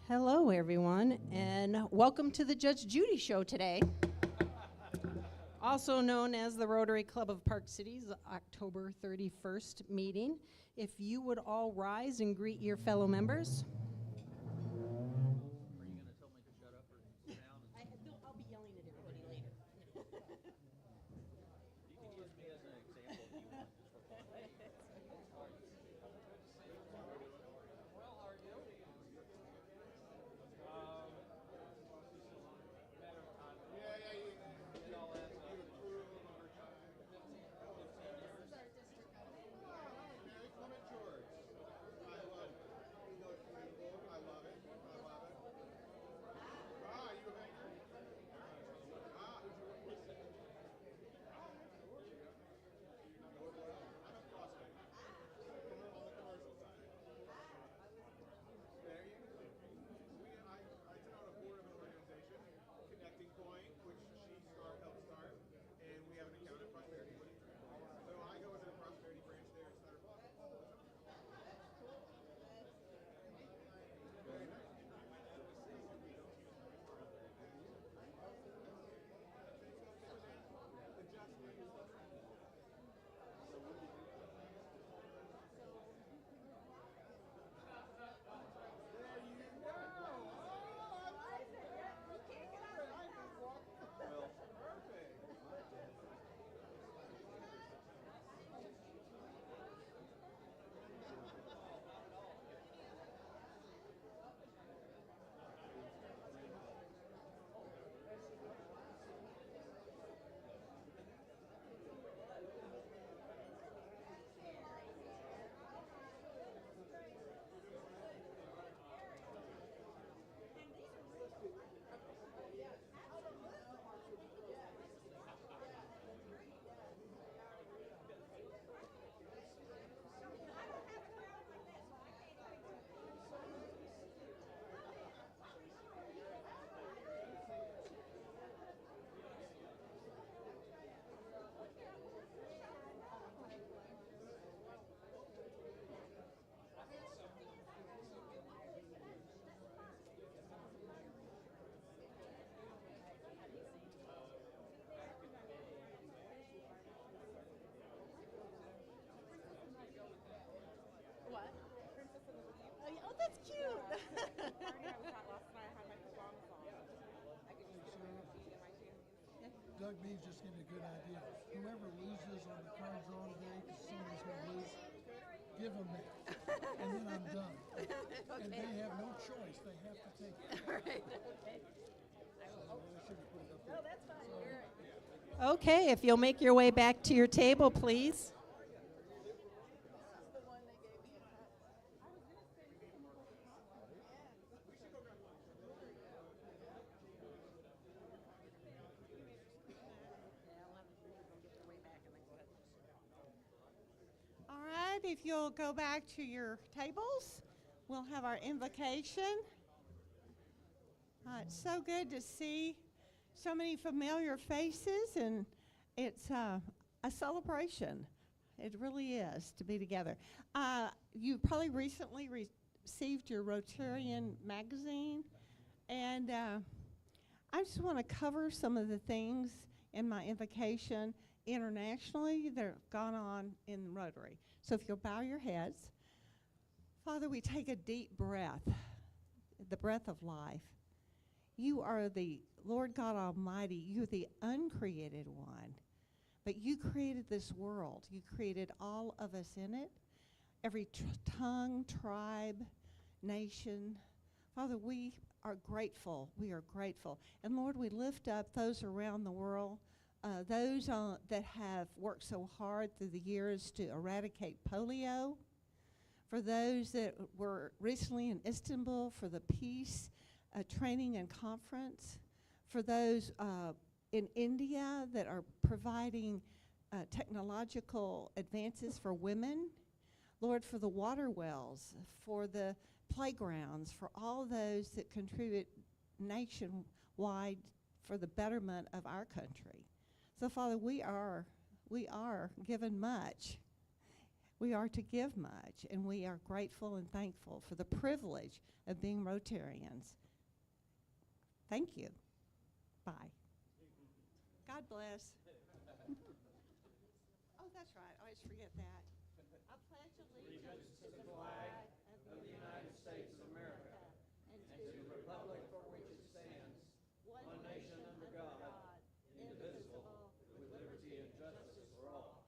Hello, everyone, and welcome to the Judge Judy Show today, also known as the Rotary Club of Park Cities October 31st meeting. If you would all rise and greet your fellow members. I'll be yelling at everybody later. You can use me as an example if you want. What? Oh, that's cute. Doug Bee's just getting a good idea. Whoever loses on the card draw today, because somebody's going to lose, give them that. And then I'm done. Okay. And they have no choice. They have to take it. All right. Okay. I should have put it up there. No, that's fine. You're right. Okay, if you'll make your way back to your table, please. All right, if you'll go back to your tables, we'll have our invocation. It's so good to see so many familiar faces, and it's a celebration. It really is to be together. You probably recently received your Rotarian magazine, and I just want to cover some of the things in my invocation internationally that have gone on in Rotary. So if you'll bow your heads. Father, we take a deep breath, the breath of life. You are the Lord God Almighty. You're the uncreated one. But you created this world. You created all of us in it, every tongue, tribe, nation. Father, we are grateful. We are grateful. And Lord, we lift up those around the world, those that have worked so hard through the years to eradicate polio, for those that were recently in Istanbul for the peace training and conference, for those in India that are providing technological advances for women, Lord, for the water wells, for the playgrounds, for all those that contribute nationwide for the betterment of our country. So, Father, we are given much. We are to give much, and we are grateful and thankful for the privilege of being Rotarians. Thank you. Bye. God bless. Oh, that's right. I always forget that. I pledge allegiance to the flag of the United States of America and to the republic for which it stands, one nation under God, indivisible, with liberty and justice for all.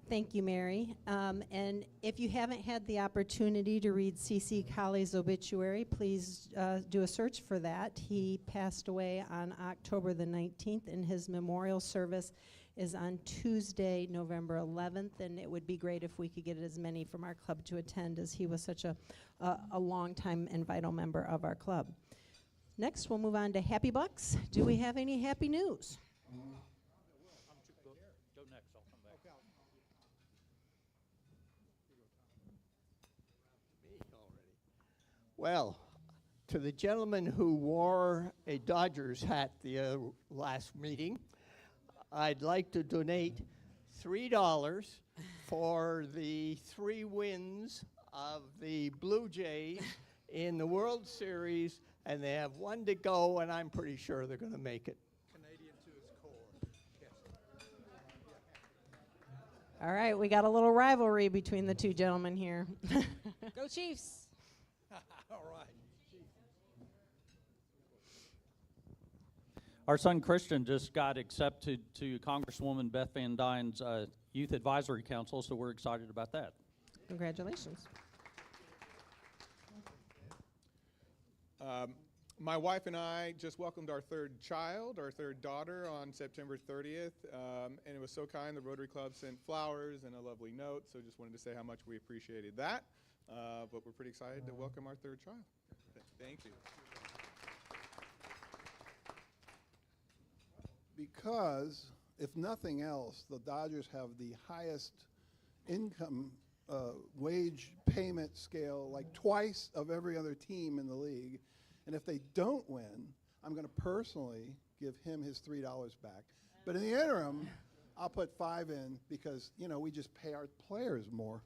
Thank you, Mary. And if you haven't had the opportunity to read C.C. Collie's obituary, please do a search for that. He passed away on October the 19th, and his memorial service is on Tuesday, November 11th, and it would be great if we could get as many from our club to attend, as he was such a long-time and vital member of our club. Next, we'll move on to Happy Bucks. Do we have any happy news? Go next, I'll come back. Well, to the gentleman who wore a Dodgers hat the last meeting, I'd like to donate $3 for the 3 wins of the Blue Jays in the World Series, and they have 1 to go, and I'm pretty sure they're going to make it. Canadian to its core. Yes. All right, we got a little rivalry between the two gentlemen here. Go Chiefs! All right. Our son Christian just got accepted to Congresswoman Beth Van Dyne's Youth Advisory Council, so we're excited about that. Congratulations. My wife and I just welcomed our 3rd child, our 3rd daughter, on September 30th, and it was so kind. The Rotary Club sent flowers and a lovely note, so just wanted to say how much we appreciated that. But we're pretty excited to welcome our 3rd child. Thank you. Because, if nothing else, the Dodgers have the highest income wage payment scale, like twice of every other team in the league. And if they don't win, I'm going to personally give him his $3 back. But in the interim, I'll put 5 in because, you know, we just pay our players more.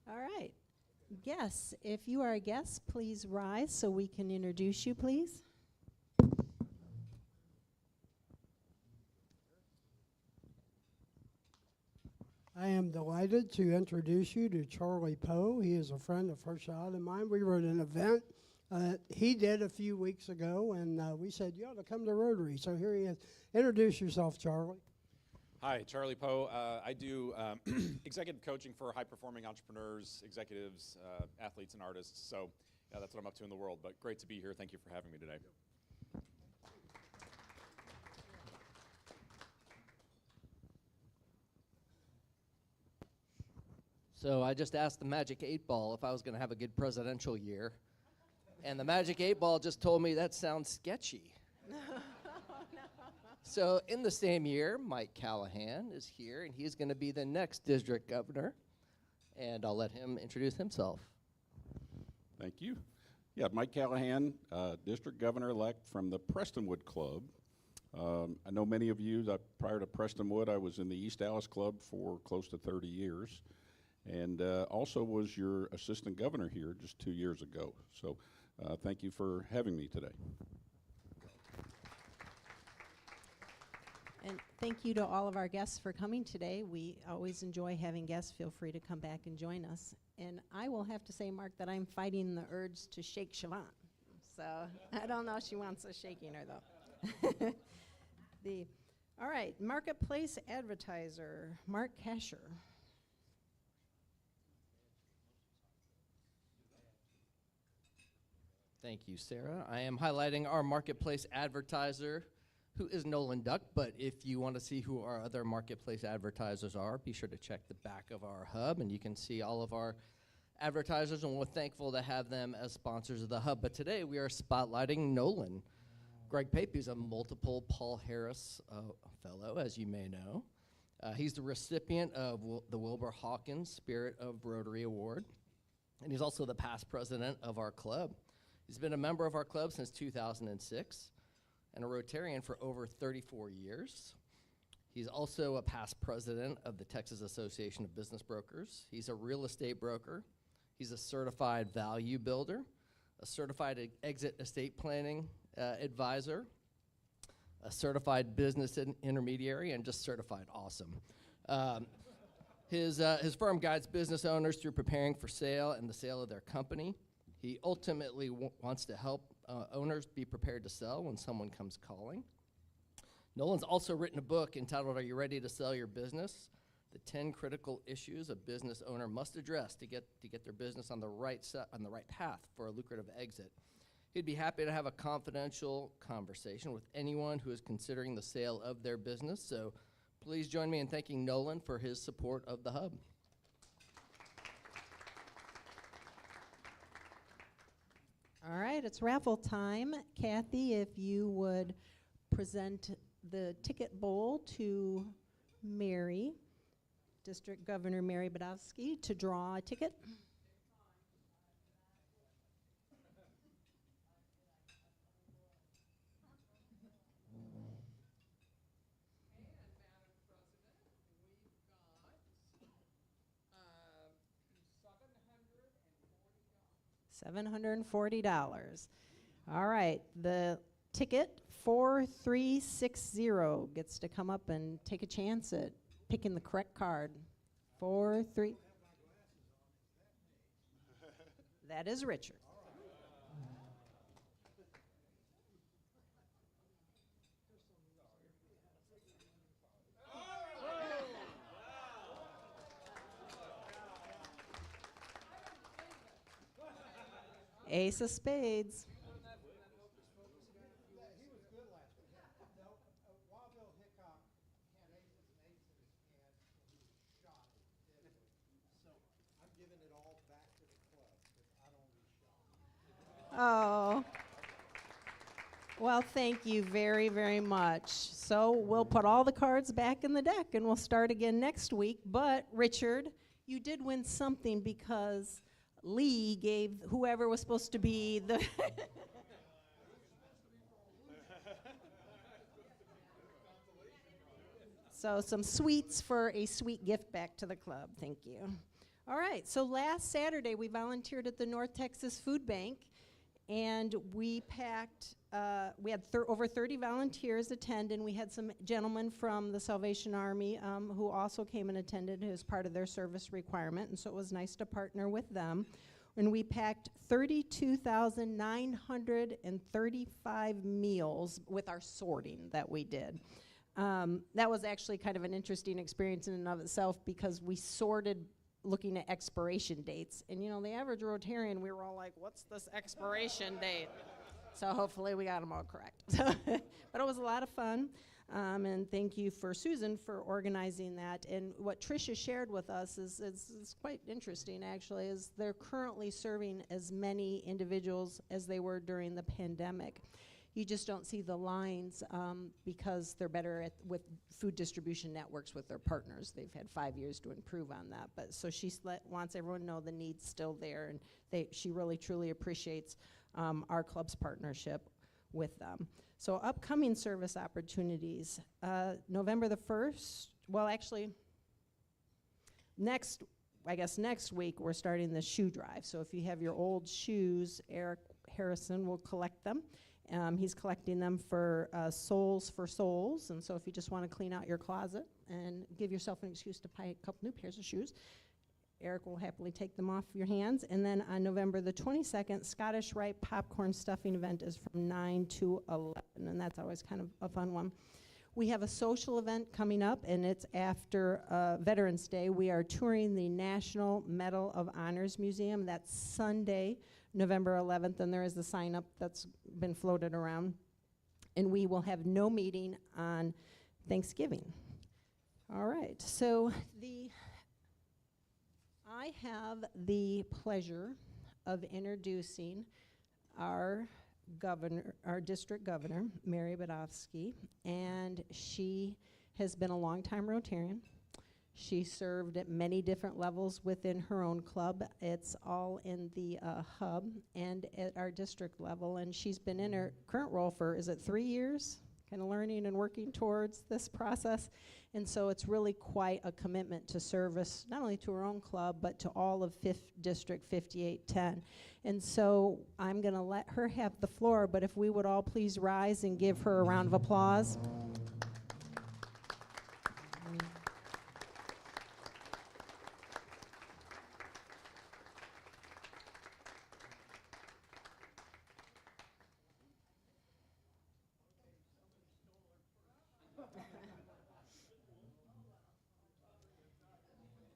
All right. Yes, if you are a guest, please rise so we can introduce you, please. I am delighted to introduce you to Charlie Poe. He is a friend of her child and mine. We were at an event he did a few weeks ago, and we said, you ought to come to Rotary. So here he is. Introduce yourself, Charlie. Hi, Charlie Poe. I do executive coaching for high-performing entrepreneurs, executives, athletes, and artists. So yeah, that's what I'm up to in the world. But great to be here. Thank you for having me today. So I just asked the Magic 8 Ball if I was going to have a good presidential year. And the Magic 8 Ball just told me that sounds sketchy. So in the same year, Mike Callahan is here, and he's going to be the next district governor. And I'll let him introduce himself. Thank you. Yeah, Mike Callahan, District Governor-elect from the Prestonwood Club. I know many of you that prior to Prestonwood, I was in the East Dallas Club for close to 30 years, and also was your assistant governor here just 2 years ago. So thank you for having me today. And thank you to all of our guests for coming today. We always enjoy having guests. Feel free to come back and join us. And I will have to say, Mark, that I'm fighting the urge to shake Siobhan. So I don't know if she wants us shaking her, though. All right, Marketplace Advertiser, Mark KASHAR. Thank you, Sarah. I am highlighting our marketplace advertiser, who is Nolan Duck, but if you want to see who our other marketplace advertisers are, be sure to check the back of our hub, and you can see all of our advertisers, and we're thankful to have them as sponsors of the hub. But today we are spotlighting Nolan. Greg Pape is a multiple Paul Harris fellow, as you may know. He's the recipient of the Wilbur Hawkins Spirit of Rotary Award, and he's also the past president of our club. He's been a member of our club since 2006 and a Rotarian for over 34 years. He's also a past president of the Texas Association of Business Brokers. He's a real estate broker. He's a certified value builder, a certified exit estate planning advisor, a certified business intermediary, and just certified awesome. His firm guides business owners through preparing for sale and the sale of their company. He ultimately wants to help owners be prepared to sell when someone comes calling. Nolan's also written a book entitled, Are You Ready to Sell Your Business? The 10 Critical Issues a Business Owner Must Address to get their business on the right path for a lucrative exit. He'd be happy to have a confidential conversation with anyone who is considering the sale of their business. So please join me in thanking Nolan for his support of the hub. All right, it's raffle time. Kathy, if you would present the ticket bowl to Mary, District Governor Mary Bedosky, to draw a ticket. $740. All right, the ticket 4360 gets to come up and take a chance at picking the correct card. 43. That is Richard. Ace of spades. Oh. Well, thank you very, very much. So we'll put all the cards back in the deck and we'll start again next week. But Richard, you did win something because Lee gave whoever was supposed to be the So some sweets for a sweet gift back to the club. Thank you. All right, so last Saturday we volunteered at the North Texas Food Bank, and we packed, we had over 30 volunteers attend, and we had some gentlemen from the Salvation Army who also came and attended as part of their service requirement, and so it was nice to partner with them. And we packed 32,935 meals with our sorting that we did. That was actually kind of an interesting experience in and of itself because we sorted looking at expiration dates. And you know, the average Rotarian, we were all like, what's this expiration date? So hopefully we got them all correct. But it was a lot of fun. And thank you for Susan for organizing that. And what TRISHA shared with us is quite interesting, actually, is they're currently serving as many individuals as they were during the pandemic. You just don't see the lines because they're better with food distribution networks with their partners. They've had 5 years to improve on that. But so she wants everyone to know the need's still there, and she really truly appreciates our club's partnership with them. So upcoming service opportunities, November the 1st, well actually, next week we're starting the shoe drive. So if you have your old shoes, Eric Harrison will collect them. He's collecting them for Souls for Souls, and so if you just want to clean out your closet and give yourself an excuse to buy a couple new pairs of shoes, Eric will happily take them off your hands. And then on November the 22nd, Scottish Rite popcorn stuffing event is from 9 to 11, and that's always kind of a fun one. We have a social event coming up, and it's after Veterans Day. We are touring the National Medal of Honors Museum. That's Sunday, November 11th, and there is a sign-up that's been floated around. And we will have no meeting on Thanksgiving. All right, so I have the pleasure of introducing our district governor, Mary Bedosky, and she has been a longtime Rotarian. She served at many different levels within her own club. It's all in the hub and at our district level, and she's been in her current role for, is it 3 years? Kind of learning and working towards this process. And so it's really quite a commitment to service, not only to her own club, but to all of District 5810. And so I'm going to let her have the floor, but if we would all please rise and give her a round of applause.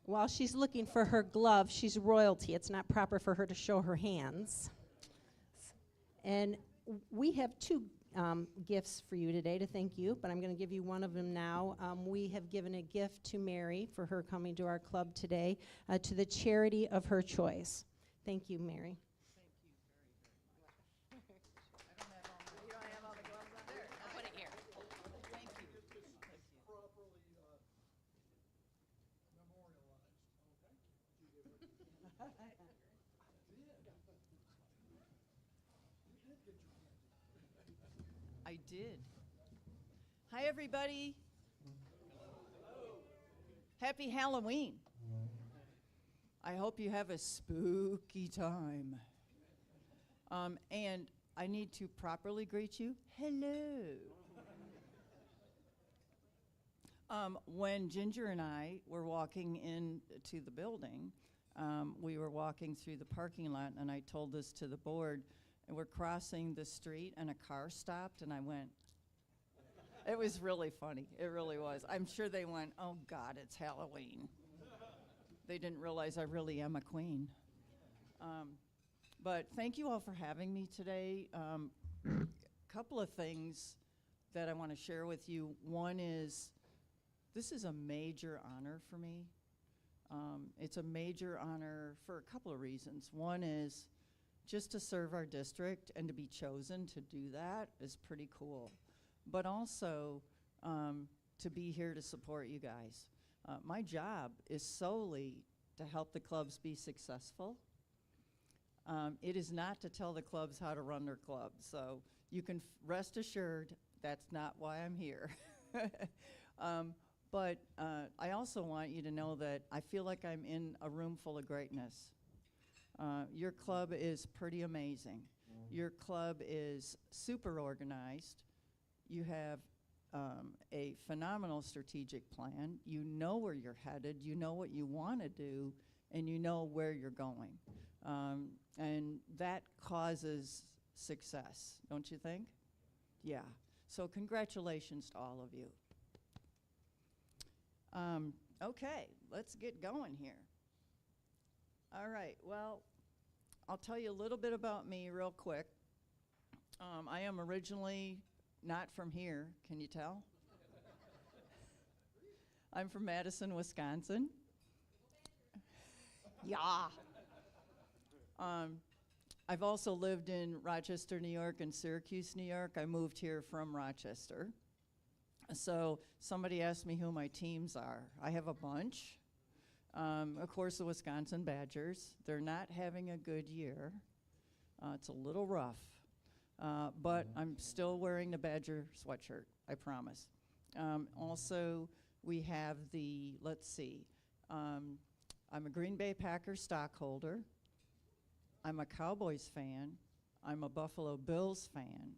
While she's looking for her glove, she's royalty. It's not proper for her to show her hands. And we have two gifts for you today to thank you, but I'm going to give you one of them now. We have given a gift to Mary for her coming to our club today to the charity of her choice. Thank you, Mary. I did. Hi, everybody. Happy Halloween. I hope you have a spooky time. And I need to properly greet you. Hello. When Ginger and I were walking into the building, we were walking through the parking lot, and I told this to the board, and we're crossing the street, and a car stopped, and I went. It was really funny. It really was. I'm sure they went, oh, God, it's Halloween. They didn't realize I really am a queen. But thank you all for having me today. Couple of things that I want to share with you. One is, this is a major honor for me. It's a major honor for a couple of reasons. One is just to serve our district and to be chosen to do that is pretty cool. But also to be here to support you guys. My job is solely to help the clubs be successful. It is not to tell the clubs how to run their clubs. So you can rest assured that's not why I'm here. But I also want you to know that I feel like I'm in a room full of greatness. Your club is pretty amazing. Your club is super organized. You have a phenomenal strategic plan. You know where you're headed. You know what you want to do, and you know where you're going. And that causes success, don't you think? Yeah. So congratulations to all of you. Okay, let's get going here. All right, well, I'll tell you a little bit about me real quick. I am originally not from here, can you tell? I'm from Madison, Wisconsin. Yeah. I've also lived in Rochester, New York, and Syracuse, New York. I moved here from Rochester. So somebody asked me who my teams are. I have a bunch. Of course, the Wisconsin Badgers. They're not having a good year. It's a little rough. But I'm still wearing the Badger sweatshirt, I promise. Also, we have the, let's see, I'm a Green Bay Packers stockholder. I'm a Cowboys fan. I'm a Buffalo Bills fan.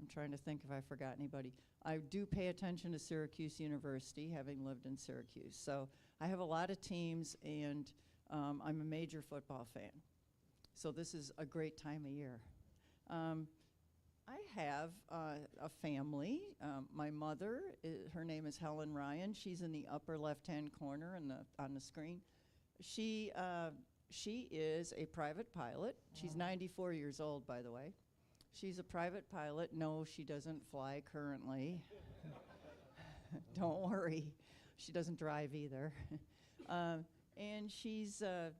I'm trying to think if I forgot anybody. I do pay attention to Syracuse University, having lived in Syracuse. So I have a lot of teams, and I'm a major football fan. So this is a great time of year. I have a family. My mother, her name is Helen Ryan. She's in the upper left-hand corner on the screen. She is a private pilot. She's 94 years old, by the way. She's a private pilot. No, she doesn't fly currently. Don't worry. She doesn't drive either. And she's a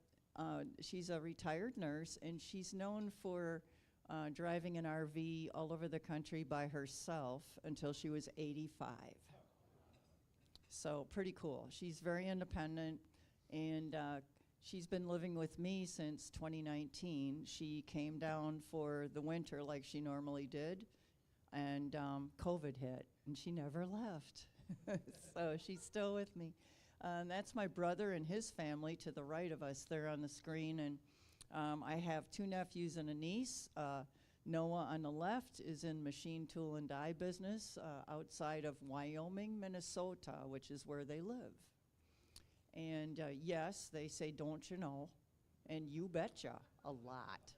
retired nurse, and she's known for driving an RV all over the country by herself until she was 85. So pretty cool. She's very independent, and she's been living with me since 2019. She came down for the winter like she normally did, and COVID hit, and she never left. So she's still with me. That's my brother and his family to the right of us there on the screen, and I have 2 nephews and a niece. Noah on the left is in machine tool and die business outside of Wyoming, Minnesota, which is where they live. And yes, they say, don't you know? And you betcha, a lot.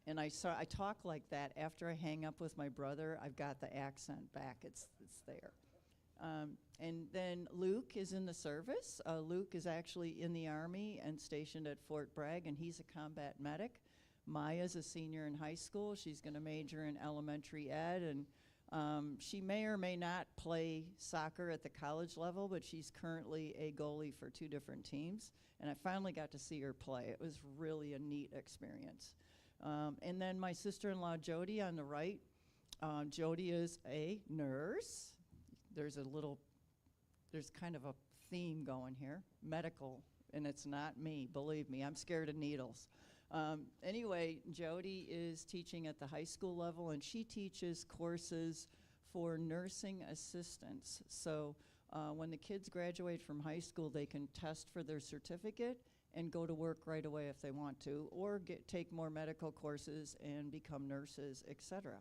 And I talk like that after I hang up with my brother. I've got the accent back. It's there. And then Luke is in the service. Luke is actually in the Army and stationed at Fort Bragg, and he's a combat medic. Maya's a senior in high school. She's going to major in elementary ed, and she may or may not play soccer at the college level, but she's currently a goalie for 2 different teams. And I finally got to see her play. It was really a neat experience. And then my sister-in-law, Jody, on the right. Jody is a nurse. There's kind of a theme going here, medical, and it's not me, believe me. I'm scared of needles. Anyway, Jody is teaching at the high school level, and she teaches courses for nursing assistants. So when the kids graduate from high school, they can test for their certificate and go to work right away if they want to, or take more medical courses and become nurses, etc.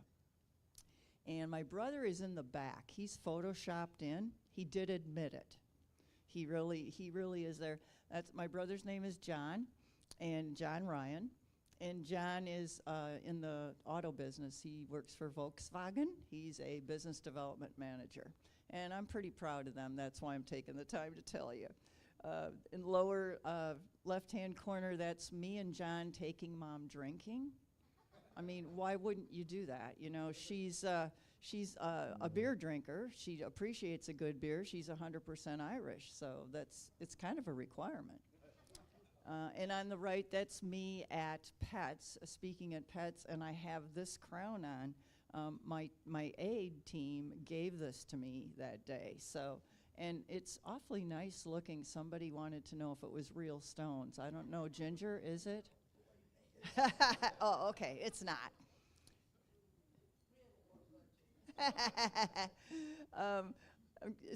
And my brother is in the back. He's photoshopped in. He did admit it. He really is there. My brother's name is John, and John Ryan. And John is in the auto business. He works for Volkswagen. He's a business development manager. And I'm pretty proud of them. That's why I'm taking the time to tell you. In the lower left-hand corner, that's me and John taking Mom drinking. I mean, why wouldn't you do that? You know, she's a beer drinker. She appreciates a good beer. She's 100% Irish, so it's kind of a requirement. And on the right, that's me at Pets, speaking at Pets, and I have this crown on. My aid team gave this to me that day, so, and it's awfully nice looking. Somebody wanted to know if it was real stones. I don't know, Ginger, is it? Oh, okay, it's not.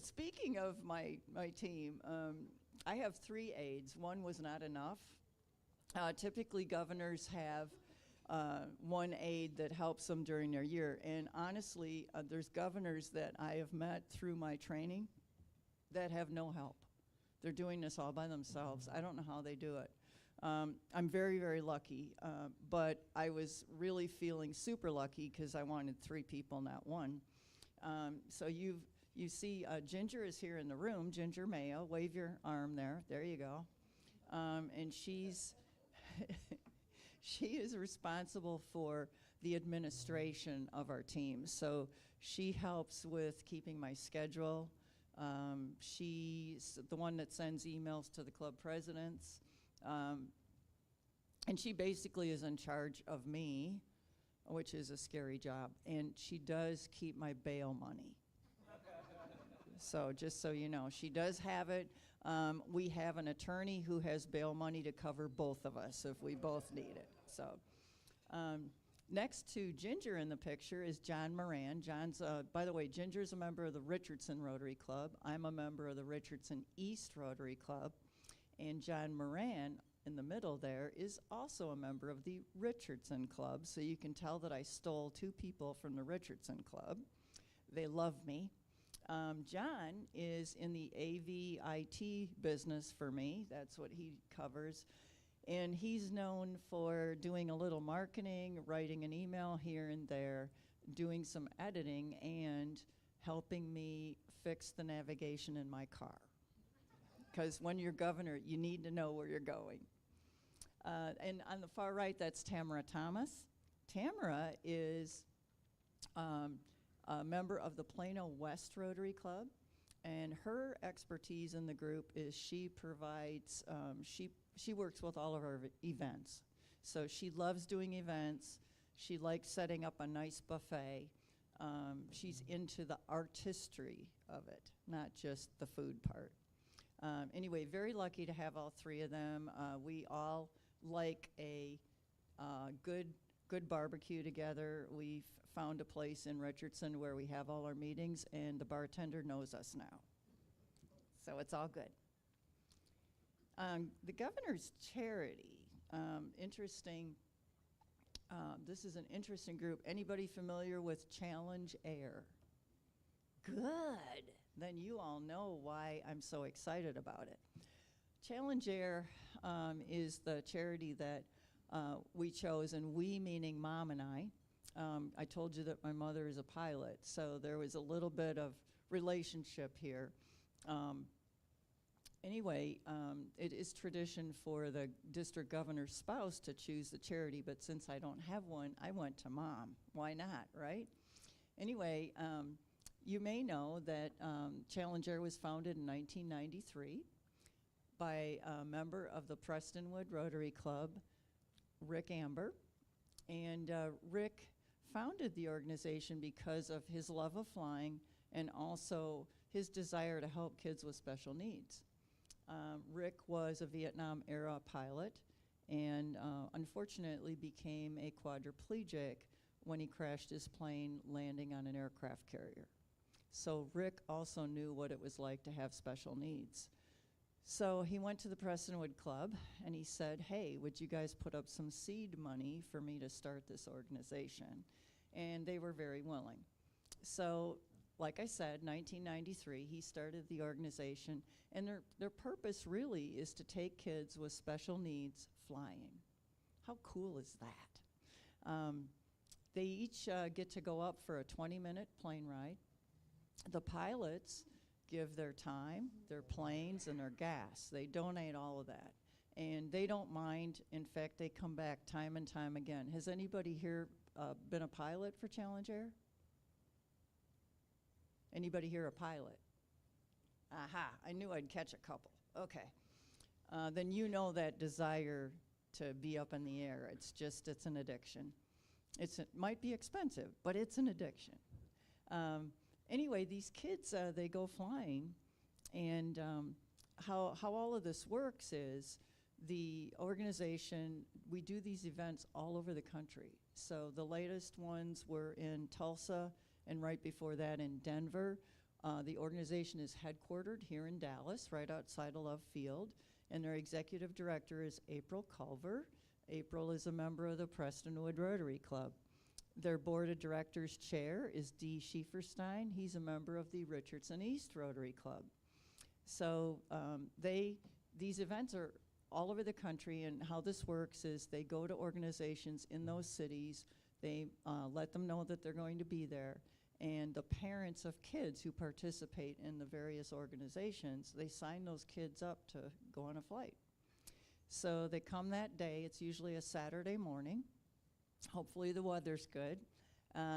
Speaking of my team, I have 3 aides. 1 was not enough. Typically, governors have 1 aide that helps them during their year. And honestly, there's governors that I have met through my training that have no help. They're doing this all by themselves. I don't know how they do it. I'm very, very lucky, but I was really feeling super lucky because I wanted 3 people, not 1. So you see Ginger is here in the room, Ginger Mayo. Wave your arm there. There you go. And she's she is responsible for the administration of our team. So she helps with keeping my schedule. She's the one that sends emails to the club presidents. And she basically is in charge of me, which is a scary job. And she does keep my bail money. So just so you know, she does have it. We have an attorney who has bail money to cover both of us if we both need it. So next to Ginger in the picture is John Moran. John's, by the way, Ginger's a member of the Richardson Rotary Club. I'm a member of the Richardson East Rotary Club. And John Moran in the middle there is also a member of the Richardson Club. So you can tell that I stole two people from the Richardson Club. They love me. John is in the AVIT business for me. That's what he covers. And he's known for doing a little marketing, writing an email here and there, doing some editing, and helping me fix the navigation in my car. Because when you're governor, you need to know where you're going. And on the far right, that's Tamara Thomas. Tamara is a member of the Plano West Rotary Club, and her expertise in the group is she provides, she works with all of our events. So she loves doing events. She likes setting up a nice buffet. She's into the artistry of it, not just the food part. Anyway, very lucky to have all three of them. We all like a good barbecue together. We've found a place in Richardson where we have all our meetings, and the bartender knows us now. So it's all good. The governor's charity, interesting. This is an interesting group. Anybody familiar with Challenge Air? Good. Then you all know why I'm so excited about it. Challenge Air is the charity that we chose, and we meaning Mom and I. I told you that my mother is a pilot, so there was a little bit of relationship here. Anyway, it is tradition for the district governor's spouse to choose the charity, but since I don't have one, I went to Mom. Why not, right? Anyway, you may know that Challenge Air was founded in 1993 by a member of the Prestonwood Rotary Club, Rick Amber. And Rick founded the organization because of his love of flying and also his desire to help kids with special needs. Rick was a Vietnam-era pilot and unfortunately became a quadriplegic when he crashed his plane landing on an aircraft carrier. So Rick also knew what it was like to have special needs. So he went to the Prestonwood Club and he said, hey, would you guys put up some seed money for me to start this organization? And they were very willing. So, like I said, 1993, he started the organization, and their purpose really is to take kids with special needs flying. How cool is that? They each get to go up for a 20-minute plane ride. The pilots give their time, their planes, and their gas. They donate all of that. And they don't mind. In fact, they come back time and time again. Has anybody here been a pilot for Challenge Air? Anybody here a pilot? Aha, I knew I'd catch a couple. Okay. Then you know that desire to be up in the air. It's an addiction. It might be expensive, but it's an addiction. Anyway, these kids, they go flying, and how all of this works is the organization, we do these events all over the country. So the latest ones were in Tulsa, and right before that in Denver. The organization is headquartered here in Dallas, right outside of Love Field, and their executive director is April Culver. April is a member of the Prestonwood Rotary Club. Their board of directors chair is Dee Schieferstein. He's a member of the Richardson East Rotary Club. So these events are all over the country, and how this works is they go to organizations in those cities, they let them know that they're going to be there, and the parents of kids who participate in the various organizations, they sign those kids up to go on a flight. So they come that day. It's usually a Saturday morning. Hopefully the weather's good.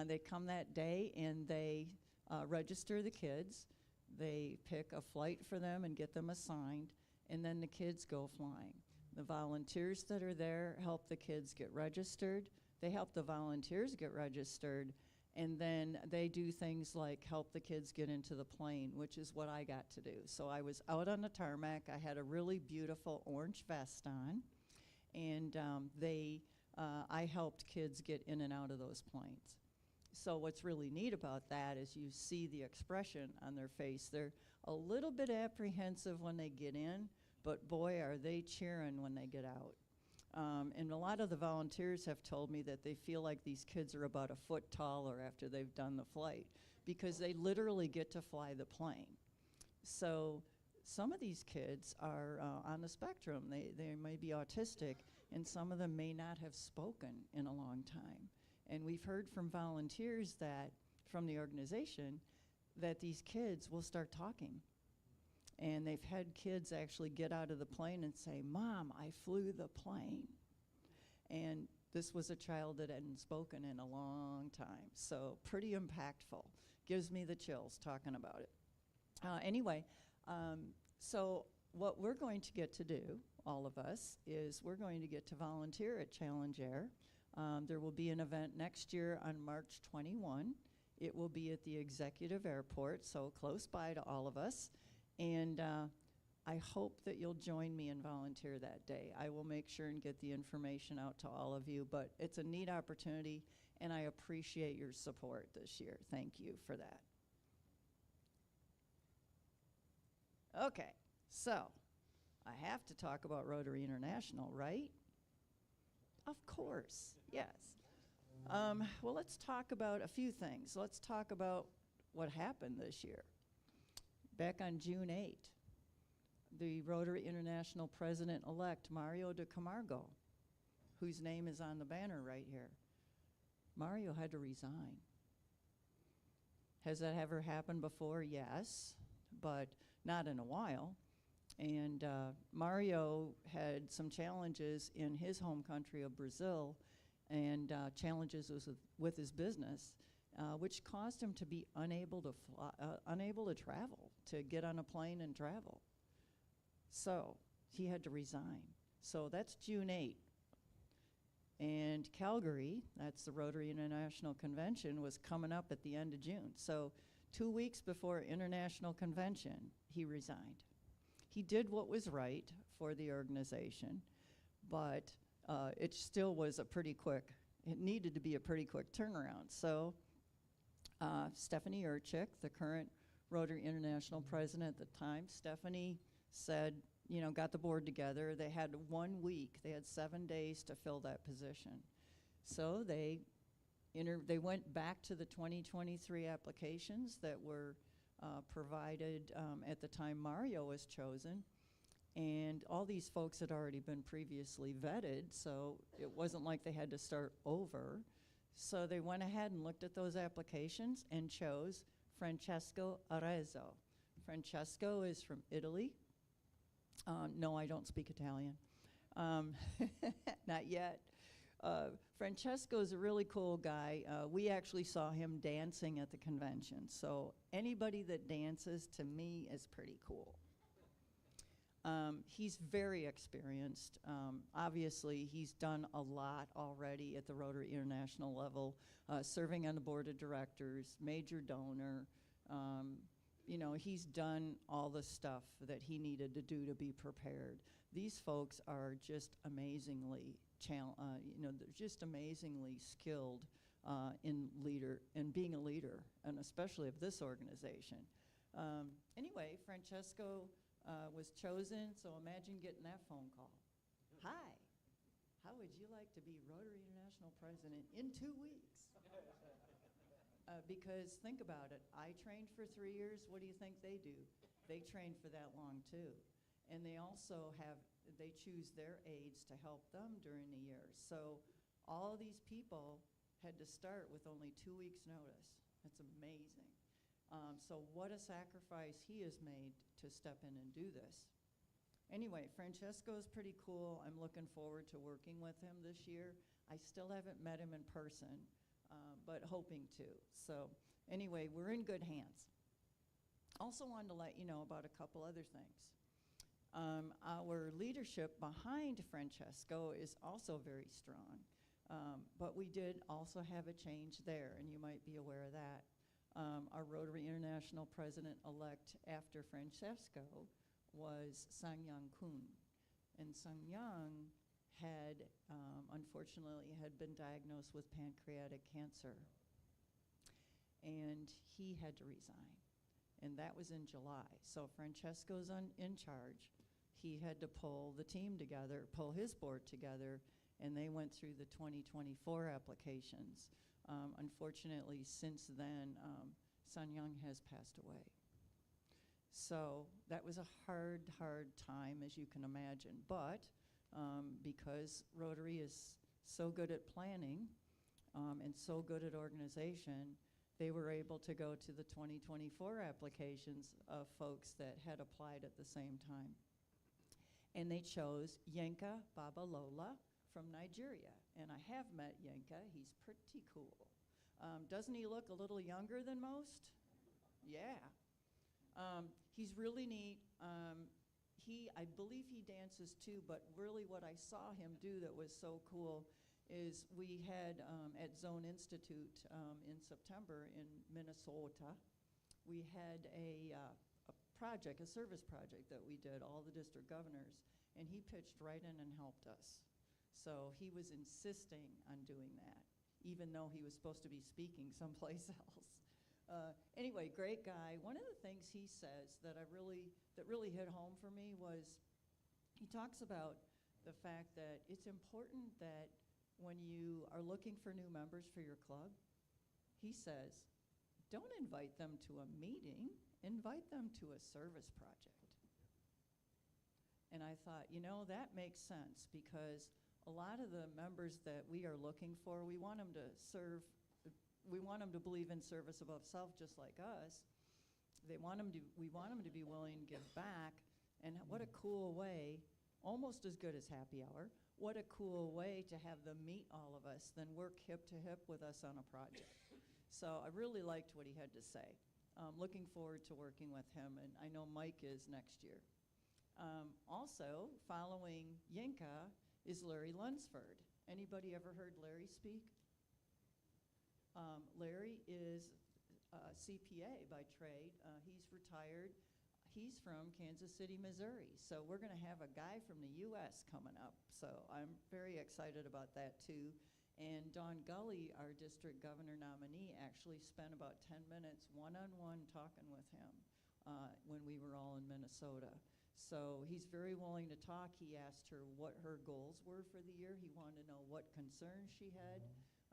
They come that day and they register the kids. They pick a flight for them and get them assigned, and then the kids go flying. The volunteers that are there help the kids get registered. They help the volunteers get registered, and then they do things like help the kids get into the plane, which is what I got to do. So I was out on the tarmac. I had a really beautiful orange vest on, and I helped kids get in and out of those planes. So what's really neat about that is you see the expression on their face. They're a little bit apprehensive when they get in, but boy, are they cheering when they get out. And a lot of the volunteers have told me that they feel like these kids are about a foot taller after they've done the flight, because they literally get to fly the plane. So some of these kids are on the spectrum. They may be autistic, and some of them may not have spoken in a long time. And we've heard from volunteers that, from the organization, that these kids will start talking. And they've had kids actually get out of the plane and say, "Mom, I flew the plane." And this was a child that hadn't spoken in a long time. So pretty impactful. Gives me the chills talking about it. Anyway, so what we're going to get to do, all of us, is we're going to get to volunteer at Challenge Air. There will be an event next year on March 21. It will be at the Executive Airport, so close by to all of us. And I hope that you'll join me and volunteer that day. I will make sure and get the information out to all of you, but it's a neat opportunity, and I appreciate your support this year. Thank you for that. Okay, so I have to talk about Rotary International, right? Of course, yes. Well, let's talk about a few things. Let's talk about what happened this year. Back on June 8, the Rotary International President-elect, Mario de Camargo, whose name is on the banner right here, Mario had to resign. Has that ever happened before? Yes, but not in a while. And Mario had some challenges in his home country of Brazil, and challenges with his business, which caused him to be unable to travel, to get on a plane and travel. So he had to resign. So that's June 8. And Calgary, that's the Rotary International Convention, was coming up at the end of June. So 2 weeks before International Convention, he resigned. He did what was right for the organization, but it still was it needed to be a pretty quick turnaround. So Stephanie Urchik, the current Rotary International president at the time, Stephanie said, got the board together. They had 1 week. They had 7 days to fill that position. So they went back to the 2023 applications that were provided at the time Mario was chosen. And all these folks had already been previously vetted, so it wasn't like they had to start over. So they went ahead and looked at those applications and chose Francesco Arezzo. Francesco is from Italy. No, I don't speak Italian. Not yet. Francesco is a really cool guy. We actually saw him dancing at the convention. So anybody that dances, to me, is pretty cool. He's very experienced. Obviously, he's done a lot already at the Rotary International level, serving on the board of directors, major donor. He's done all the stuff that he needed to do to be prepared. These folks are just amazingly, they're just amazingly skilled in being a leader, and especially of this organization. Anyway, Francesco was chosen, so imagine getting that phone call. Hi, how would you like to be Rotary International President in 2 weeks? Because think about it, I trained for 3 years. What do you think they do? They train for that long too. And they also they choose their aides to help them during the year. So all of these people had to start with only 2 weeks notice. That's amazing. So what a sacrifice he has made to step in and do this. Anyway, Francesco is pretty cool. I'm looking forward to working with him this year. I still haven't met him in person, but hoping to. So anyway, we're in good hands. Also wanted to let you know about a couple other things. Our leadership behind Francesco is also very strong. But we did also have a change there, and you might be aware of that. Our Rotary International President-elect after Francesco was Sang-Young Kun. And Sang-Young had, unfortunately, had been diagnosed with pancreatic cancer. And he had to resign. And that was in July. So Francesco's in charge. He had to pull the team together, pull his board together, and they went through the 2024 applications. Unfortunately, since then, Sang-Young has passed away. So that was a hard, hard time, as you can imagine. But because Rotary is so good at planning and so good at organization, they were able to go to the 2024 applications of folks that had applied at the same time. And they chose Yenka Babalola from Nigeria. And I have met Yenka. He's pretty cool. Doesn't he look a little younger than most? Yeah. He's really neat. I believe he dances too, but really what I saw him do that was so cool is we had at Zone Institute in September in Minnesota, we had a project, a service project that we did, all the district governors, and he pitched right in and helped us. So he was insisting on doing that, even though he was supposed to be speaking someplace else. Anyway, great guy. One of the things he says that really hit home for me was he talks about the fact that it's important that when you are looking for new members for your club, he says, don't invite them to a meeting, invite them to a service project. And I thought, you know, that makes sense because a lot of the members that we are looking for, we want them to serve, we want them to believe in service above self just like us. We want them to be willing to give back. And what a cool way, almost as good as happy hour, what a cool way to have them meet all of us, then work hip to hip with us on a project. So I really liked what he had to say. Looking forward to working with him, and I know Mike is next year. Also, following Yenka is Larry Lunsford. Anybody ever heard Larry speak? Larry is CPA by trade. He's retired. He's from Kansas City, Missouri. So we're going to have a guy from the U.S. coming up. So I'm very excited about that, too. And Don Gully, our district governor nominee, actually spent about 10 minutes one-on-one talking with him when we were all in Minnesota. So he's very willing to talk. He asked her what her goals were for the year. He wanted to know what concerns she had.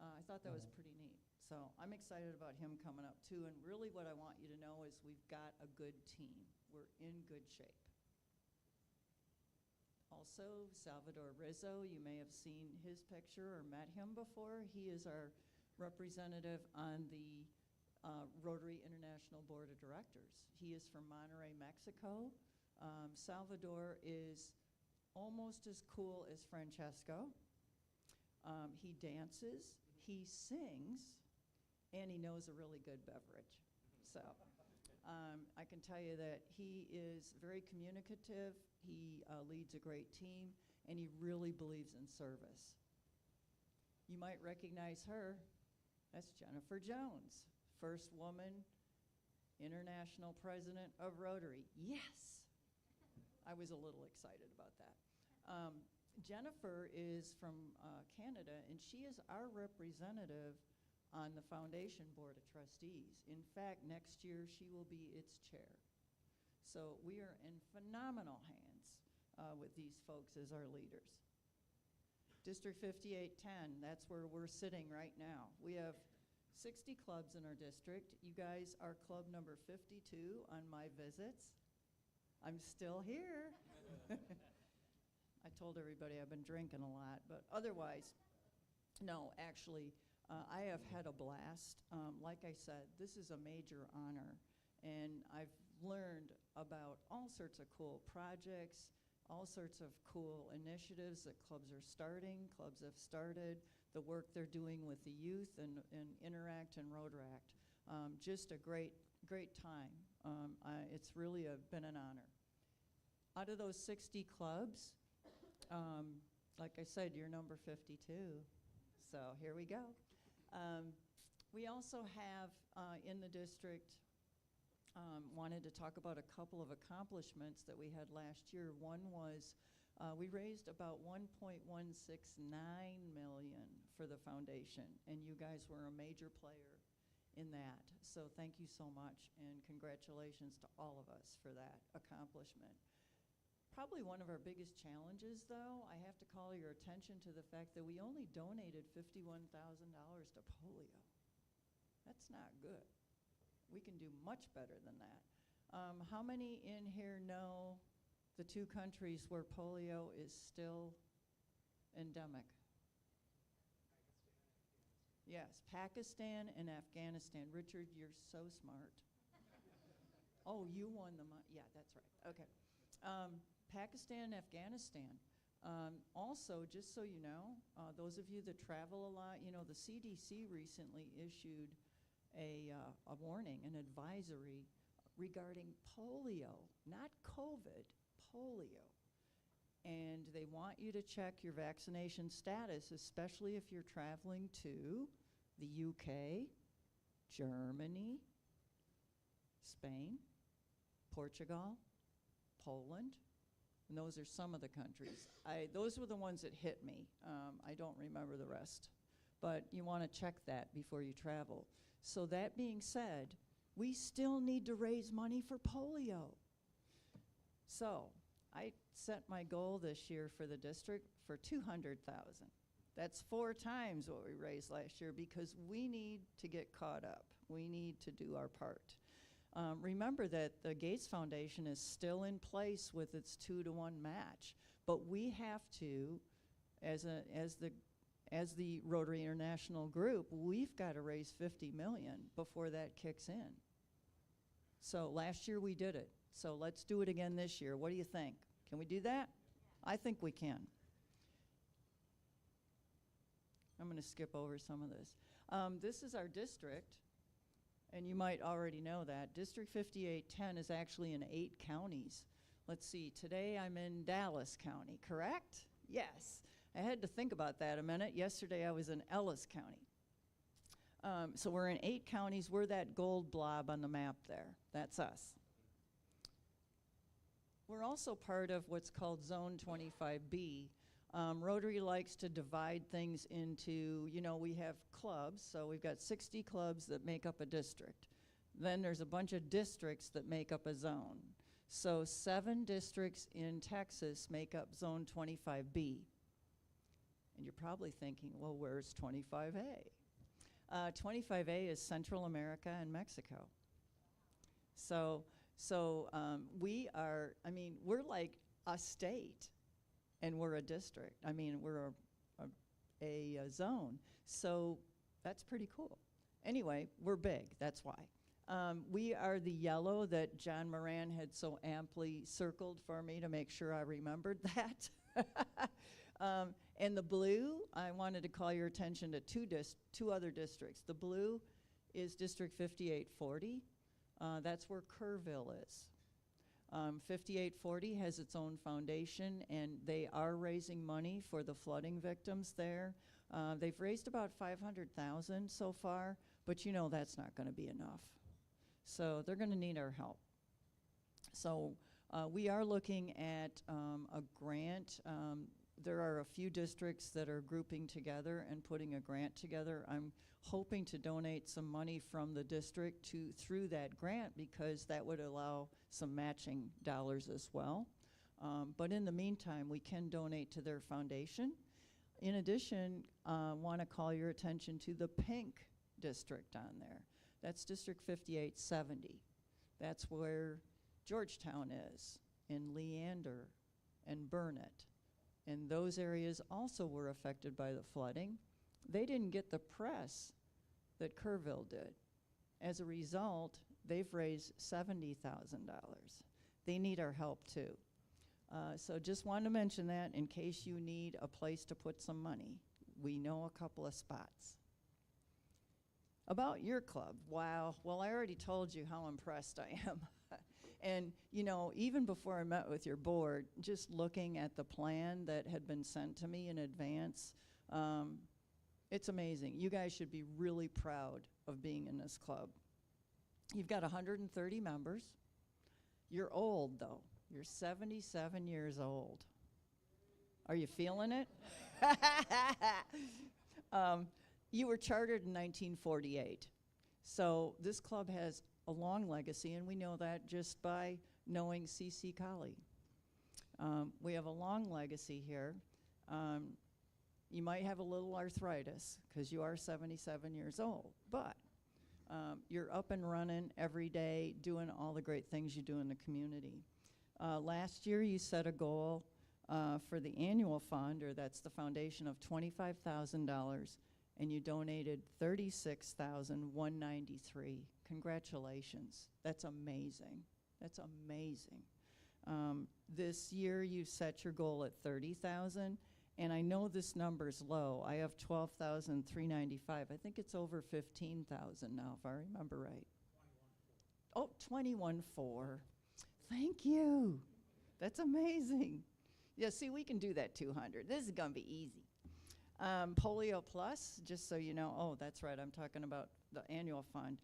I thought that was pretty neat. So I'm excited about him coming up, too. And really what I want you to know is we've got a good team. We're in good shape. Also, Salvador Rizzo, you may have seen his picture or met him before. He is our representative on the Rotary International Board of Directors. He is from Monterrey, Mexico. Salvador is almost as cool as Francesco. He dances, he sings, and he knows a really good beverage. So I can tell you that he is very communicative, he leads a great team, and he really believes in service. You might recognize her. That's Jennifer Jones, first woman international president of Rotary. Yes! I was a little excited about that. Jennifer is from Canada, and she is our representative on the foundation board of trustees. In fact, next year she will be its chair. So we are in phenomenal hands with these folks as our leaders. District 5810, that's where we're sitting right now. We have 60 clubs in our district. You guys are club number 52 on my visits. I'm still here. I told everybody I've been drinking a lot, but otherwise, no, actually, I have had a blast. Like I said, this is a major honor, and I've learned about all sorts of cool projects, all sorts of cool initiatives that clubs are starting, clubs have started, the work they're doing with the youth and Interact and Rotaract. Just a great time. It's really been an honor. out of those 60 clubs, like I said, you're number 52. So here we go. We also have in the district, wanted to talk about a couple of accomplishments that we had last year. One was we raised about $1.169 million for the foundation, and you guys were a major player in that. So thank you so much, and congratulations to all of us for that accomplishment. Probably one of our biggest challenges, though, I have to call your attention to the fact that we only donated $51,000 to polio. That's not good. We can do much better than that. How many in here know the two countries where polio is still endemic? Yes, Pakistan and Afghanistan. Richard, you're so smart. Oh, you won the money. Yeah, that's right. Okay. Pakistan and Afghanistan. Also, just so you know, those of you that travel a lot, you know, the CDC recently issued a warning, an advisory regarding polio, not COVID, polio. And they want you to check your vaccination status, especially if you're traveling to the UK, Germany, Spain, Portugal, Poland, and those are some of the countries. Those were the ones that hit me. I don't remember the rest. But you want to check that before you travel. So that being said, we still need to raise money for polio. So I set my goal this year for the district for $200,000. That's 4 times what we raised last year because we need to get caught up. We need to do our part. Remember that the Gates Foundation is still in place with its 2-to-1 match, but we have to, as the Rotary International Group, we've got to raise $50 million before that kicks in. So last year we did it. So let's do it again this year. What do you think? Can we do that? I think we can. I'm going to skip over some of this. This is our district, and you might already know that. District 5810 is actually in 8 counties. Let's see, today I'm in Dallas County, correct? Yes. I had to think about that a minute. Yesterday I was in Ellis County. So we're in 8 counties. We're that gold blob on the map there. That's us. We're also part of what's called Zone 25B. Rotary likes to divide things into, you know, we have clubs, so we've got 60 clubs that make up a district. Then there's a bunch of districts that make up a zone. So 7 districts in Texas make up Zone 25B. And you're probably thinking, well, where's 25A? 25A is Central America and Mexico. So we are, I mean, we're like a state, and we're a district. I mean, we're a zone. So that's pretty cool. Anyway, we're big, that's why. We are the yellow that John Moran had so amply circled for me to make sure I remembered that. And the blue, I wanted to call your attention to 2 other districts. The blue is District 5840. That's where Kerrville is. 5840 has its own foundation, and they are raising money for the flooding victims there. They've raised about $500,000 so far, but you know that's not going to be enough. So they're going to need our help. So we are looking at a grant. There are a few districts that are grouping together and putting a grant together. I'm hoping to donate some money from the district through that grant because that would allow some matching dollars as well. But in the meantime, we can donate to their foundation. In addition, want to call your attention to the pink district on there. That's District 5870. That's where Georgetown is, and Leander, and Burnett. And those areas also were affected by the flooding. They didn't get the press that Kerrville did. As a result, they've raised $70,000. They need our help too. So just wanted to mention that in case you need a place to put some money. We know a couple of spots. About your club, wow, well I already told you how impressed I am. And, you know, even before I met with your board, just looking at the plan that had been sent to me in advance, it's amazing. You guys should be really proud of being in this club. You've got 130 members. You're old, though. You're 77 years old. Are you feeling it? You were chartered in 1948. So this club has a long legacy, and we know that just by knowing CC COLLIE. We have a long legacy here. You might have a little arthritis because you are 77 years old, but you're up and running every day, doing all the great things you do in the community. Last year, you set a goal for the annual fund, or that's the foundation, of $25,000, and you donated $36,193. Congratulations. That's amazing. That's amazing. This year, you set your goal at $30,000. And I know this number's low. I have $12,395. I think it's over $15,000 now, if I remember right. Oh, 21.4. Thank you. That's amazing. Yeah, see, we can do that 200. This is going to be easy. Polio Plus, just so you know. Oh, that's right. I'm talking about the annual fund.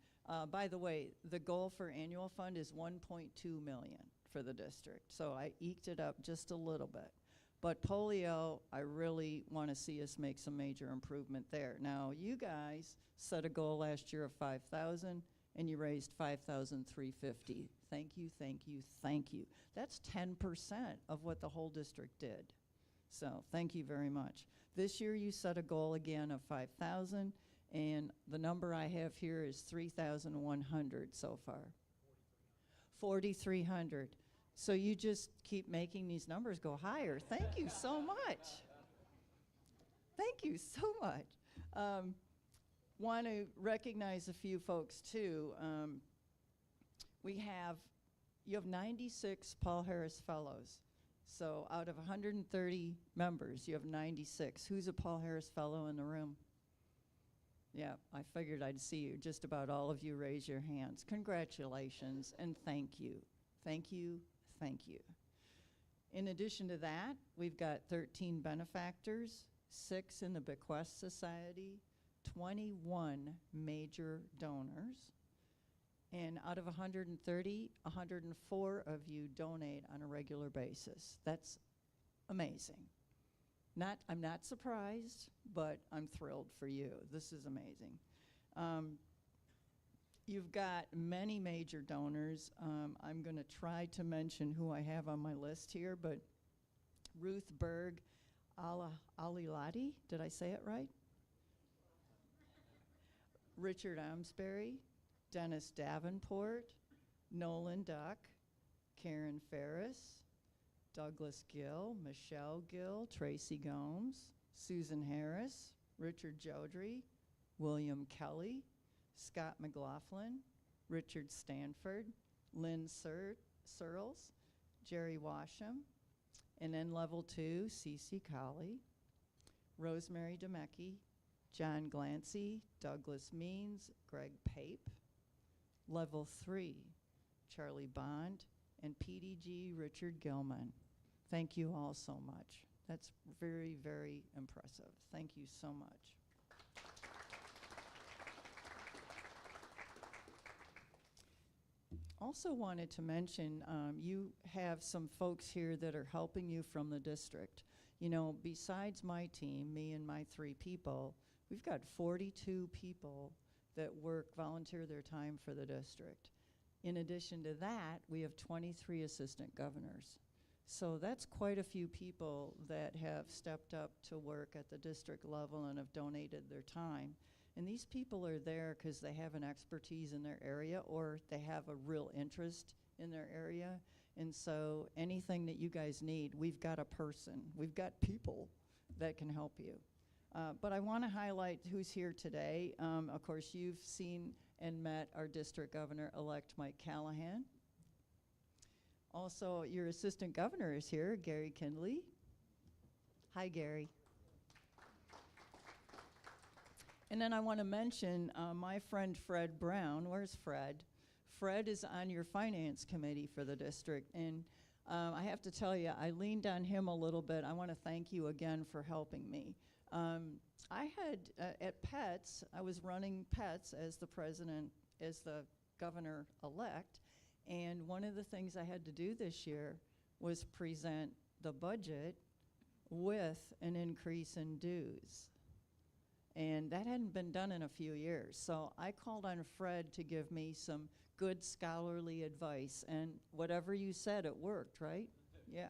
By the way, the goal for annual fund is $1.2 million for the district. So I eked it up just a little bit. But polio, I really want to see us make some major improvement there. Now, you guys set a goal last year of $5,000, and you raised $5,350. Thank you, thank you, thank you. That's 10% of what the whole district did. So thank you very much. This year, you set a goal again of $5,000, and the number I have here is $3,100 so far. 4,300. So you just keep making these numbers go higher. Thank you so much. Thank you so much. Want to recognize a few folks too. You have 96 Paul Harris Fellows. So out of 130 members, you have 96. Who's a Paul Harris Fellow in the room? Yeah, I figured I'd see you. Just about all of you raise your hands. Congratulations and thank you. Thank you. Thank you. In addition to that, we've got 13 benefactors, 6 in the Bequest Society, 21 major donors, and out of 130, 104 of you donate on a regular basis. That's amazing. I'm not surprised, but I'm thrilled for you. This is amazing. You've got many major donors. I'm going to try to mention who I have on my list here, but Ruth Berg Alilati, did I say it right? Richard Amsbury, Dennis Davenport, Nolan Duck, Karen Ferris, Douglas Gill, Michelle Gill, Tracy Gomes, Susan Harris, Richard Jodry, William Kelly, Scott McLaughlin, Richard Stanford, Lynn Searles, Jerry Washam, and then level 2, CC COLLIE, Rosemary Demecki, John Glancy, Douglas Means, Greg Pape, level 3, Charlie Bond, and PDG Richard Gilman. Thank you all so much. That's very, very impressive. Thank you so much. Also wanted to mention, you have some folks here that are helping you from the district. You know, besides my team, me and my 3 people, we've got 42 people that volunteer their time for the district. In addition to that, we have 23 assistant governors. So that's quite a few people that have stepped up to work at the district level and have donated their time. And these people are there because they have an expertise in their area or they have a real interest in their area. And so anything that you guys need, we've got a person. We've got people that can help you. But I want to highlight who's here today. Of course, you've seen and met our district governor-elect, Mike Callahan. Also, your assistant governor is here, Gary Kindley. Hi, Gary. And then I want to mention my friend Fred Brown. Where's Fred? Fred is on your finance committee for the district, and I have to tell you, I leaned on him a little bit. I want to thank you again for helping me. I had, at PETS, I was running PETS as the president, as the governor-elect, and one of the things I had to do this year was present the budget with an increase in dues. And that hadn't been done in a few years. So I called on Fred to give me some good scholarly advice, and whatever you said, it worked, right? Yeah.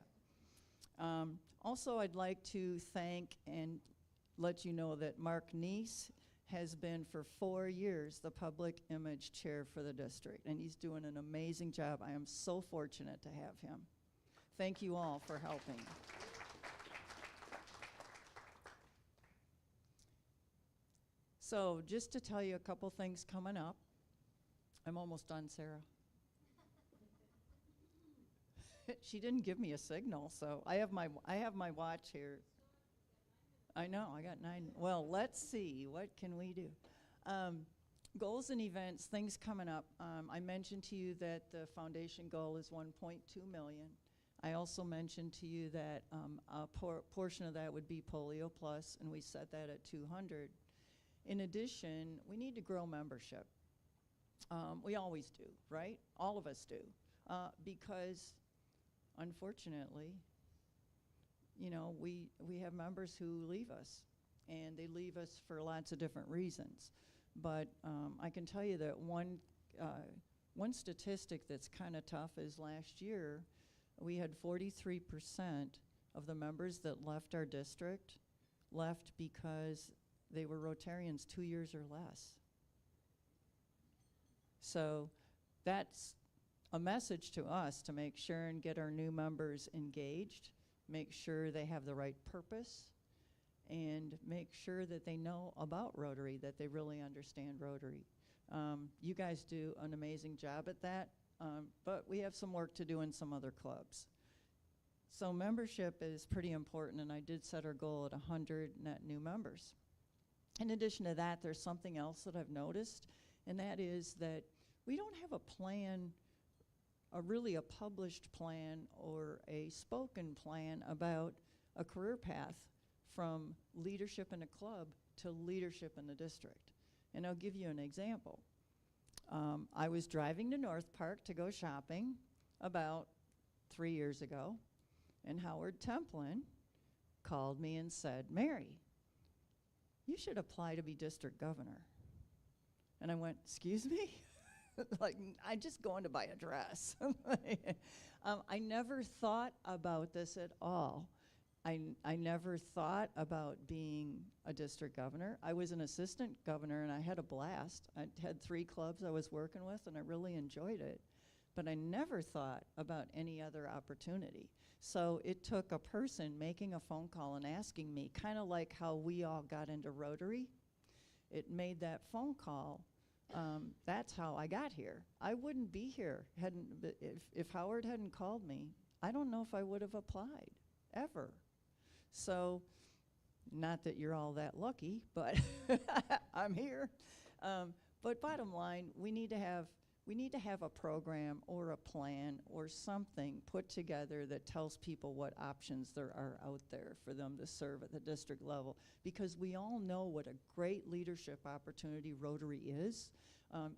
Also, I'd like to thank and let you know that Mark Neese has been for 4 years the public image chair for the district, and he's doing an amazing job. I am so fortunate to have him. Thank you all for helping. So just to tell you a couple things coming up. I'm almost done, Sarah. She didn't give me a signal, so I have my watch here. I know, I got 9. Well, let's see, what can we do? Goals and events, things coming up. I mentioned to you that the foundation goal is 1.2 million. I also mentioned to you that a portion of that would be Polio Plus, and we set that at 200. In addition, we need to grow membership. We always do, right? All of us do, because unfortunately, you know, we have members who leave us, and they leave us for lots of different reasons. But I can tell you that one statistic that's kind of tough is last year, we had 43% of the members that left our district left because they were Rotarians 2 years or less. So that's a message to us to make sure and get our new members engaged, make sure they have the right purpose, and make sure that they know about Rotary, that they really understand Rotary. You guys do an amazing job at that, but we have some work to do in some other clubs. So membership is pretty important, and I did set our goal at 100 net new members. In addition to that, there's something else that I've noticed, and that is that we don't have a plan, really a published plan or a spoken plan about a career path from leadership in a club to leadership in the district. And I'll give you an example. I was driving to North Park to go shopping about 3 years ago, and Howard Templin called me and said, "Mary, you should apply to be district governor." And I went, "Excuse me?" Like, I'm just going to buy a dress. I never thought about this at all. I never thought about being a district governor. I was an assistant governor, and I had a blast. I had 3 clubs I was working with, and I really enjoyed it. But I never thought about any other opportunity. So it took a person making a phone call and asking me, kind of like how we all got into Rotary. It made that phone call. That's how I got here. I wouldn't be here if Howard hadn't called me. I don't know if I would have applied, ever. So, not that you're all that lucky, but I'm here. But bottom line, we need to have a program or a plan or something put together that tells people what options there are out there for them to serve at the district level, because we all know what a great leadership opportunity Rotary is.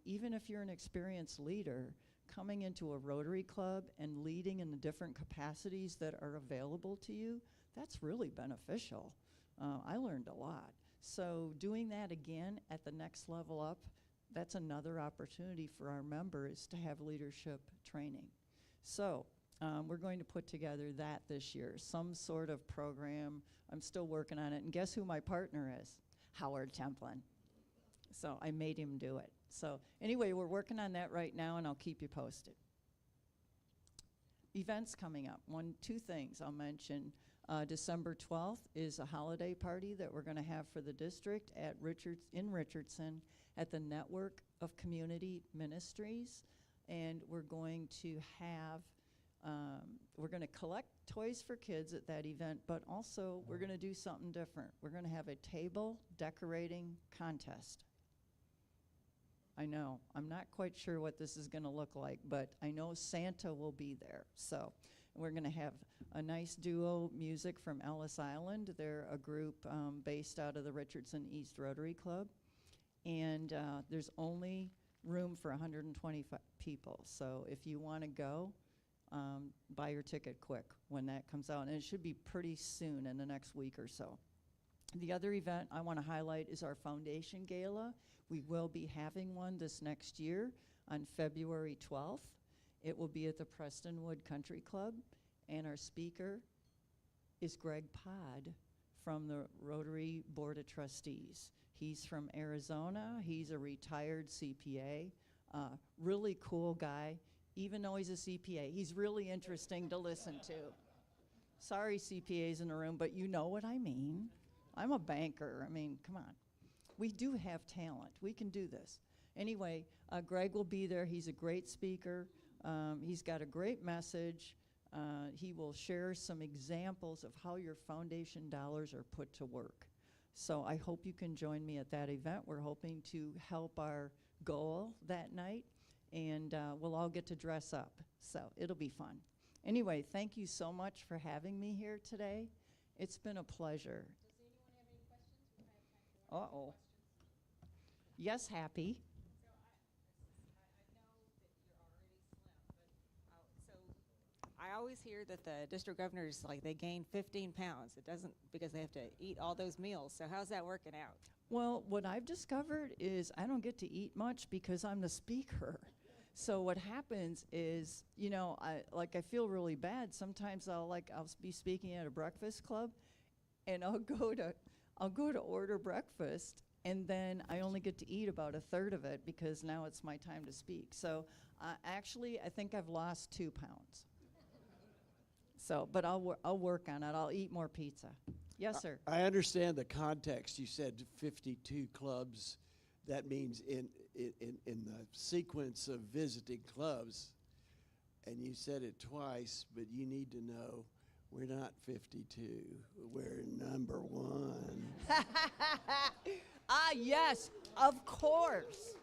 Even if you're an experienced leader, coming into a Rotary club and leading in the different capacities that are available to you, that's really beneficial. I learned a lot. So doing that again at the next level up, that's another opportunity for our members to have leadership training. So we're going to put together that this year, some sort of program. I'm still working on it. And guess who my partner is? Howard Templin. So I made him do it. So anyway, we're working on that right now, and I'll keep you posted. Events coming up. 2 things I'll mention. December 12th is a holiday party that we're going to have for the district at in Richardson at the Network of Community Ministries. And we're going to have, we're going to collect toys for kids at that event, but also we're going to do something different. We're going to have a table decorating contest. I know. I'm not quite sure what this is going to look like, but I know Santa will be there. So we're going to have a nice duo music from Ellis Island. They're a group based out of the Richardson East Rotary Club. And there's only room for 125 people. So if you want to go, buy your ticket quick when that comes out. And it should be pretty soon, in the next week or so. The other event I want to highlight is our Foundation Gala. We will be having one this next year on February 12th. It will be at the Prestonwood Country Club, and our speaker is Greg Pod from the Rotary Board of Trustees. He's from Arizona. He's a retired CPA, really cool guy. Even though he's a CPA, he's really interesting to listen to. Sorry, CPAs in the room, but you know what I mean. I'm a banker. I mean, come on. We do have talent. We can do this. Anyway, Greg will be there. He's a great speaker. He's got a great message. He will share some examples of how your foundation dollars are put to work. So I hope you can join me at that event. We're hoping to help our goal that night, and we'll all get to dress up. So it'll be fun. Anyway, thank you so much for having me here today. It's been a pleasure. Uh-oh. Yes, Happy. I always hear that the district governors, like, they gain 15 pounds. It doesn't, because they have to eat all those meals. So how's that working out? Well, what I've discovered is I don't get to eat much because I'm the speaker. So what happens is, you know, I feel really bad. Sometimes I'll be speaking at a breakfast club, and I'll go to order breakfast, and then I only get to eat about a third of it because now it's my time to speak. So actually, I think I've lost 2 pounds. So, but I'll work on it. I'll eat more pizza. Yes, sir. I understand the context. You said 52 clubs. That means in the sequence of visiting clubs, and you said it twice, but you need to know we're not 52. We're number 1. Yes, of course.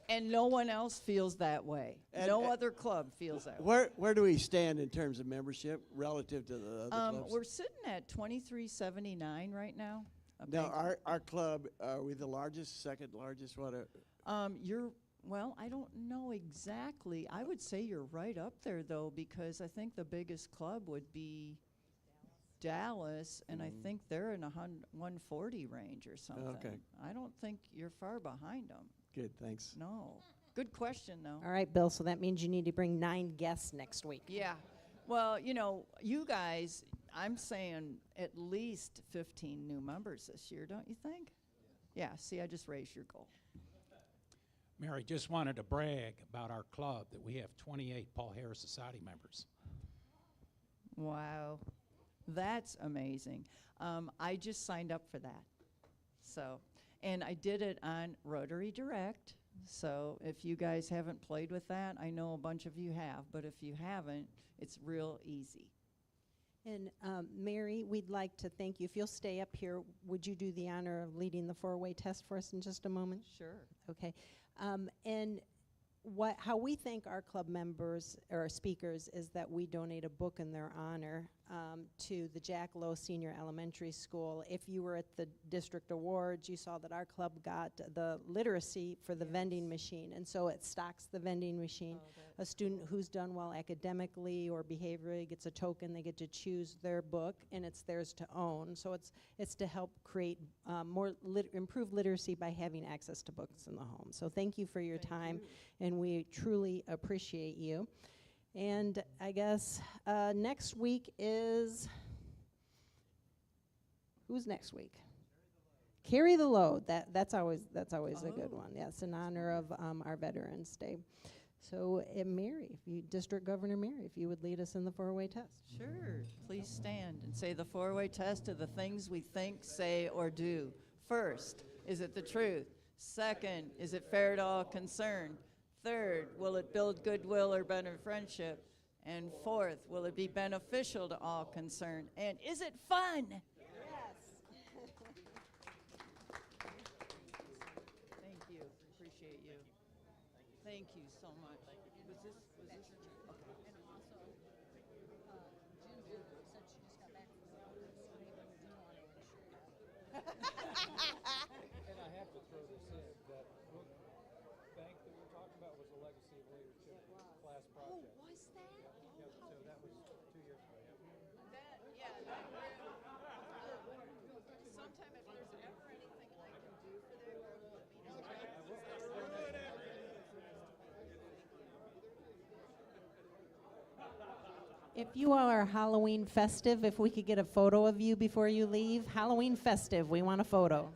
And no one else feels that way. No other club feels that way. Where do we stand in terms of membership relative to the other clubs? We're sitting at 2379 right now. Now, our club, are we the largest, second largest? What? Well, I don't know exactly. I would say you're right up there, though, because I think the biggest club would be Dallas, and I think they're in 140 range or something. Okay. I don't think you're far behind them. Good, thanks. No. Good question, though. All right, Bill, so that means you need to bring 9 guests next week. Yeah. Well, you know, you guys, I'm saying at least 15 new members this year, don't you think? Yeah, see, I just raised your goal. Mary, just wanted to brag about our club that we have 28 Paul Harris Society members. Wow. That's amazing. I just signed up for that. So, and I did it on Rotary Direct. So if you guys haven't played with that, I know a bunch of you have, but if you haven't, it's real easy. And Mary, we'd like to thank you. If you'll stay up here, would you do the honor of leading the 4-way test for us in just a moment? Sure. Okay. And how we thank our club members or speakers is that we donate a book in their honor to the Jack Lowe Senior Elementary School. If you were at the district awards, you saw that our club got the literacy for the vending machine, and so it stocks the vending machine. A student who's done well academically or behaviorally gets a token. They get to choose their book, and it's theirs to own. So it's to help create improved literacy by having access to books in the home. So thank you for your time, and we truly appreciate you. And I guess next week is, who's next week? Carry the load. That's always a good one. Yes, in honor of our Veterans Day. So, Mary, District Governor Mary, if you would lead us in the 4-way test. Sure. Please stand and say the 4-way test of the things we think, say, or do. First, is it the truth? Second, is it fair to all concerned? Third, will it build goodwill or better friendship? And fourth, will it be beneficial to all concerned? And is it fun? Yes. Thank you. Appreciate it. appreciate you. Thank you so much. Was this? Okay. And I have to throw this in, that book bank that we're talking about was a Legacy of Leadership class project. Oh, was that? Yeah, so that was 2 years ago, yeah. Sometime if there's ever anything I can do for that group, let me know. If you all are Halloween festive, if we could get a photo of you before you leave. Halloween festive, we want a photo.